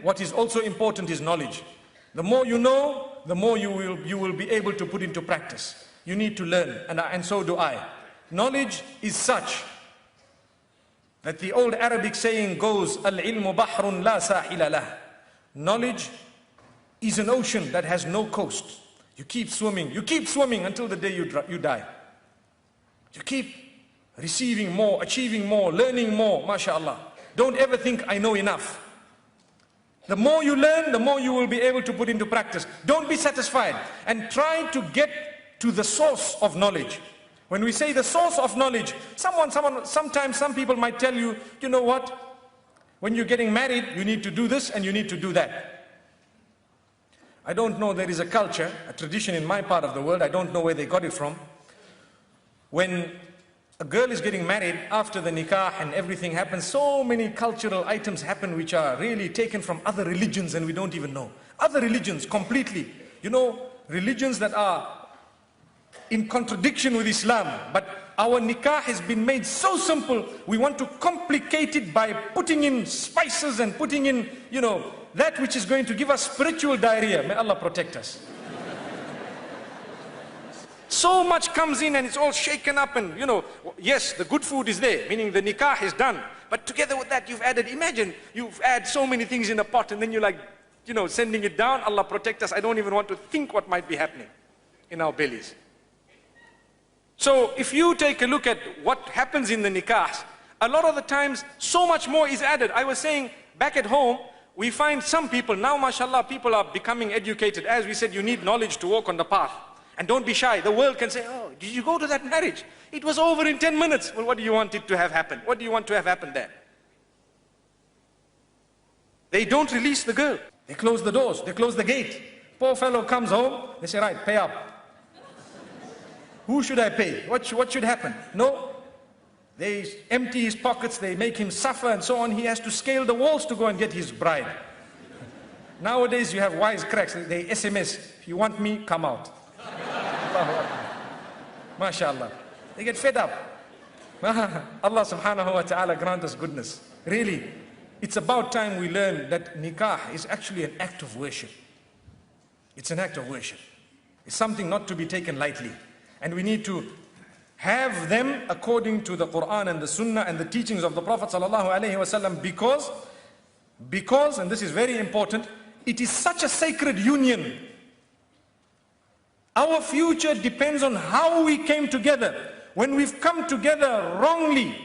what is also important is knowledge. The more you know, the more you will be able to put into practice. You need to learn, and so do I. Knowledge is such that the old Arabic saying goes, Al-ilmu bahrun la sahila lah. Knowledge is an ocean that has no coast. You keep swimming until the day you die. You keep receiving more, achieving more, learning more, mashallah. Don't ever think I know enough. The more you learn, the more you will be able to put into practice. Don't be satisfied, and try to get to the source of knowledge. When we say the source of knowledge, sometimes some people might tell you, you know what? When you're getting married, you need to do this and you need to do that. I don't know, there is a culture, a tradition in my part of the world, I don't know where they got it from. When a girl is getting married, after the nikah and everything happens, so many cultural items happen which are really taken from other religions and we don't even know. Other religions completely. You know, religions that are in contradiction with Islam, but our nikah has been made so simple, we want to complicate it by putting in spices and putting in, you know, that which is going to give us spiritual diarrhea. May Allah protect us. So much comes in and it's all shaken up, and you know, yes, the good food is there, meaning the nikah is done, but together with that you've added, imagine, you've added so many things in a pot and then you're like, you know, sending it down. Allah protect us, I don't even want to think what might be happening in our bellies. So if you take a look at what happens in the nikahs, a lot of the times so much more is added. I was saying back at home, we find some people, now mashallah, people are becoming educated. As we said, you need knowledge to walk on the path. And don't be shy. The world can say, oh, did you go to that marriage? It was over in 10 minutes. Well, what do you want it to have happened? What do you want to have happened there? They don't release the girl. They close the doors. They close the gate. Poor fellow comes home. They say, right, pay up. Who should I pay? What should happen? No. They empty his pockets. They make him suffer and so on. He has to scale the walls to go and get his bride. Nowadays, you have wise cracks. They SMS, if you want me, come out. MashaAllah. They get fed up. Allah subhanahu wa ta'ala grant us goodness. Really, it's about time we learn that nikah is actually an act of worship. It's an act of worship. It's something not to be taken lightly. And we need to have them according to the Quran and the Sunnah and the teachings of the Prophet sallallahu alaihi wasallam, because, and this is very important, it is such a sacred union. Our future depends on how we came together. When we've come together wrongly,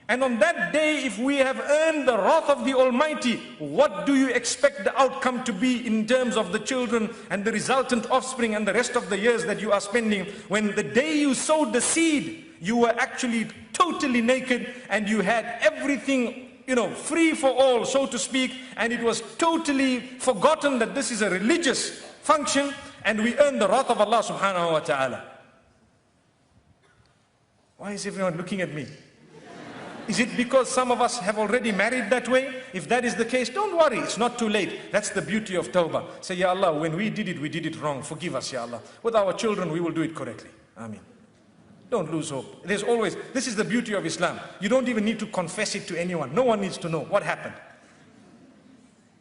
and on that day, if we have earned the wrath of the Almighty, what do you expect the outcome to be in terms of the children and the resultant offspring and the rest of the years that you are spending? When the day you sowed the seed, you were actually totally naked and you had everything, you know, free for all, so to speak, and it was totally forgotten that this is a religious function, and we earn the wrath of Allah subhanahu wa ta'ala. Why is everyone looking at me? Is it because some of us have already married that way? If that is the case, don't worry, it's not too late. That's the beauty of tawbah. Say, Ya Allah, when we did it wrong. Forgive us, Ya Allah. With our children, we will do it correctly. Ameen. Don't lose hope. There's always, this is the beauty of Islam. You don't even need to confess it to anyone. No one needs to know what happened.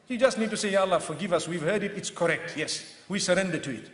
You just need to say, Ya Allah, forgive us. We've heard it. It's correct. Yes, we surrender to it.